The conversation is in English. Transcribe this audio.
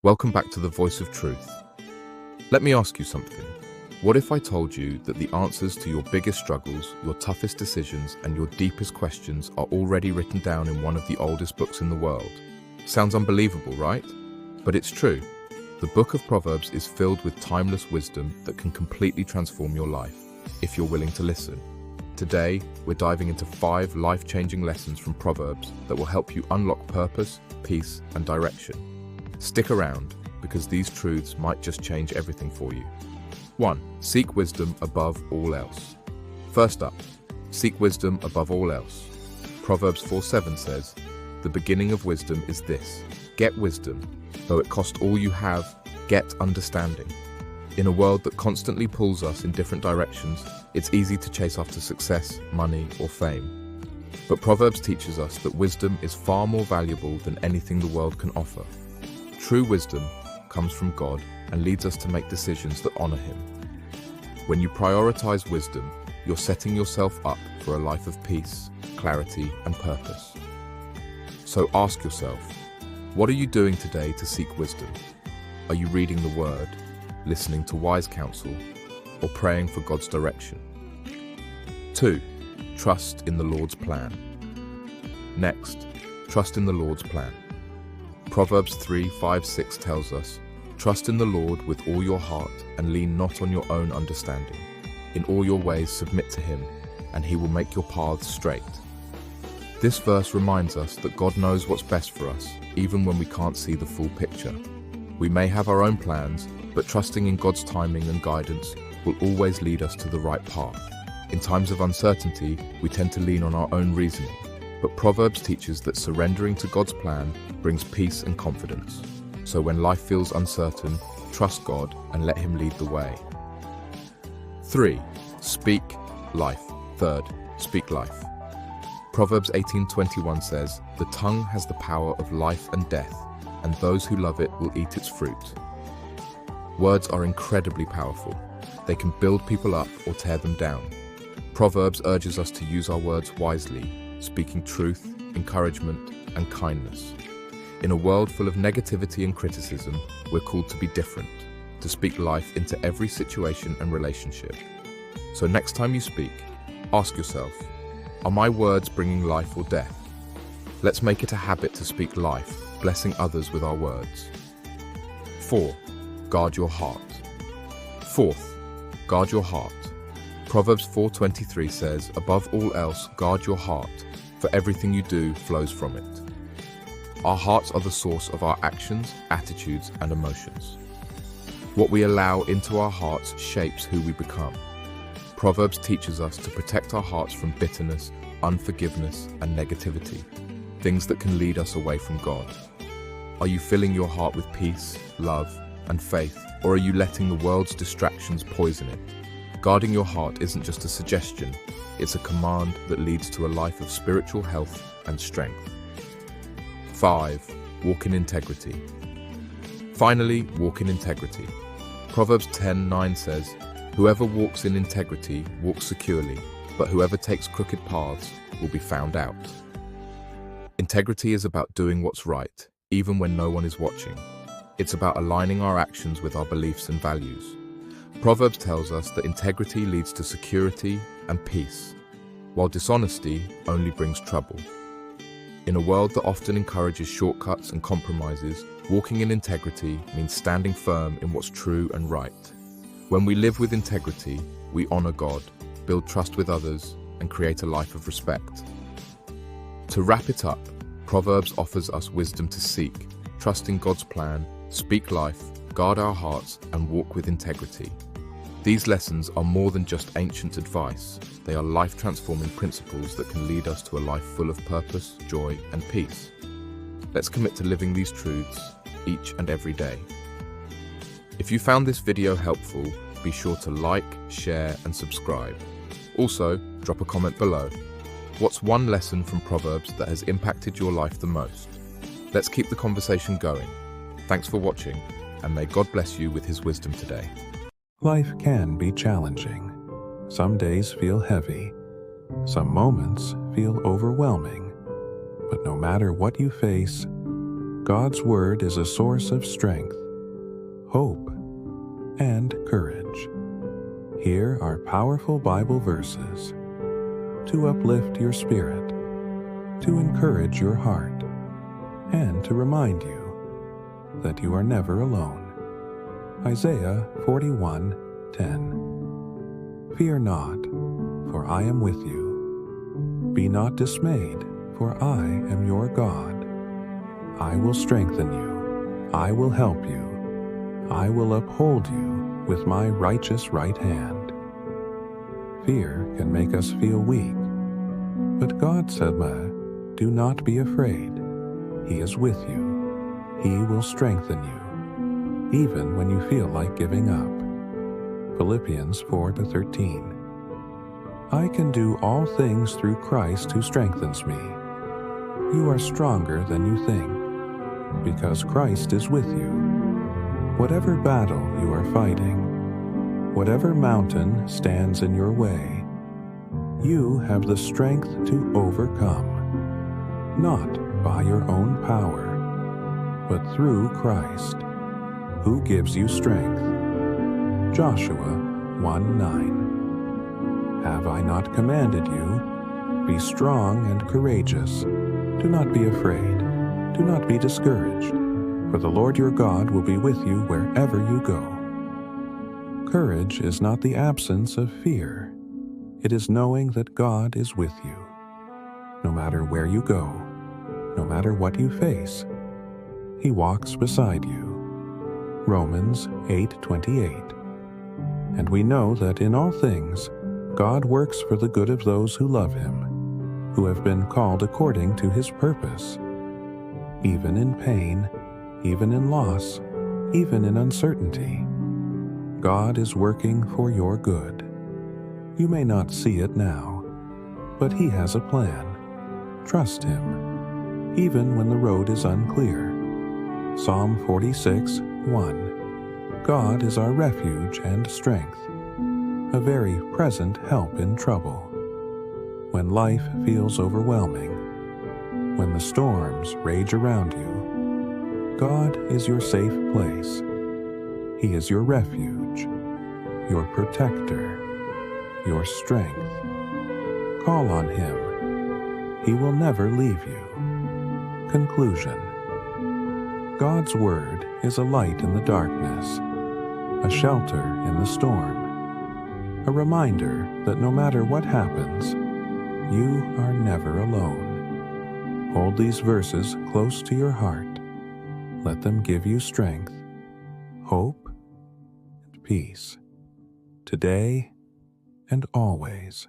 Welcome back to the Voice of Truth. Let me ask you something. What if I told you that the answers to your biggest struggles, your toughest decisions, and your deepest questions are already written down in one of the oldest books in the world? Sounds unbelievable, right? But it's true. The book of Proverbs is filled with timeless wisdom that can completely transform your life, if you're willing to listen. Today, we're diving into 5 life-changing lessons from Proverbs that will help you unlock purpose, peace, and direction. Stick around, because these truths might just change everything for you. 1. Seek wisdom above all else. First up, seek wisdom above all else. Proverbs 4:7 says, "The beginning of wisdom is this: get wisdom. Though it cost all you have, get understanding." In a world that constantly pulls us in different directions, it's easy to chase after success, money, or fame. But Proverbs teaches us that wisdom is far more valuable than anything the world can offer. True wisdom comes from God and leads us to make decisions that honor Him. When you prioritize wisdom, you're setting yourself up for a life of peace, clarity, and purpose. So ask yourself, what are you doing today to seek wisdom? Are you reading the Word, listening to wise counsel, or praying for God's direction? 2. Trust in the Lord's plan. Next, trust in the Lord's plan. Proverbs 3:5-6 tells us, "Trust in the Lord with all your heart and lean not on your own understanding. In all your ways submit to Him, and He will make your paths straight." This verse reminds us that God knows what's best for us, even when we can't see the full picture. We may have our own plans, but trusting in God's timing and guidance will always lead us to the right path. In times of uncertainty, we tend to lean on our own reasoning, but Proverbs teaches that surrendering to God's plan brings peace and confidence. So when life feels uncertain, trust God and let Him lead the way. 3. Speak life. Third, speak life. Proverbs 18:21 says, "The tongue has the power of life and death, and those who love it will eat its fruit." Words are incredibly powerful. They can build people up or tear them down. Proverbs urges us to use our words wisely, speaking truth, encouragement, and kindness. In a world full of negativity and criticism, we're called to be different, to speak life into every situation and relationship. So next time you speak, ask yourself, are my words bringing life or death? Let's make it a habit to speak life, blessing others with our words. 4. Guard your heart. Fourth, guard your heart. Proverbs 4:23 says, "Above all else, guard your heart, for everything you do flows from it." Our hearts are the source of our actions, attitudes, and emotions. What we allow into our hearts shapes who we become. Proverbs teaches us to protect our hearts from bitterness, unforgiveness, and negativity, things that can lead us away from God. Are you filling your heart with peace, love, and faith, or are you letting the world's distractions poison it? Guarding your heart isn't just a suggestion, it's a command that leads to a life of spiritual health and strength. 5. Walk in integrity. Finally, walk in integrity. Proverbs 10:9 says, "Whoever walks in integrity walks securely, but whoever takes crooked paths will be found out." Integrity is about doing what's right, even when no one is watching. It's about aligning our actions with our beliefs and values. Proverbs tells us that integrity leads to security and peace, while dishonesty only brings trouble. In a world that often encourages shortcuts and compromises, walking in integrity means standing firm in what's true and right. When we live with integrity, we honor God, build trust with others, and create a life of respect. To wrap it up, Proverbs offers us wisdom to seek, trust in God's plan, speak life, guard our hearts, and walk with integrity. These lessons are more than just ancient advice. They are life-transforming principles that can lead us to a life full of purpose, joy, and peace. Let's commit to living these truths each and every day. If you found this video helpful, be sure to like, share, and subscribe. Also, drop a comment below. What's one lesson from Proverbs that has impacted your life the most? Let's keep the conversation going. Thanks for watching, and may God bless you with His wisdom today. Life can be challenging. Some days feel heavy. Some moments feel overwhelming. But no matter what you face, God's Word is a source of strength, hope, and courage. Here are powerful Bible verses to uplift your spirit, to encourage your heart, and to remind you that you are never alone. Isaiah 41:10. Fear not, for I am with you. Be not dismayed, for I am your God. I will strengthen you. I will help you. I will uphold you with my righteous right hand. Fear can make us feel weak, but God said, do not be afraid. He is with you. He will strengthen you, even when you feel like giving up. Philippians 4:13. I can do all things through Christ who strengthens me. You are stronger than you think, because Christ is with you. Whatever battle you are fighting, whatever mountain stands in your way, you have the strength to overcome, not by your own power, but through Christ, who gives you strength. Joshua 1:9. Have I not commanded you? Be strong and courageous. Do not be afraid. Do not be discouraged, for the Lord your God will be with you wherever you go. Courage is not the absence of fear. It is knowing that God is with you. No matter where you go, no matter what you face, He walks beside you. Romans 8:28. And we know that in all things, God works for the good of those who love Him, who have been called according to His purpose. Even in pain, even in loss, even in uncertainty, God is working for your good. You may not see it now, but He has a plan. Trust Him, even when the road is unclear. Psalm 46:1. God is our refuge and strength, a very present help in trouble. When life feels overwhelming, when the storms rage around you, God is your safe place. He is your refuge, your protector, your strength. Call on Him. He will never leave you. Conclusion. God's Word is a light in the darkness, a shelter in the storm, a reminder that no matter what happens, you are never alone. Hold these verses close to your heart. Let them give you strength, hope, and peace, today and always.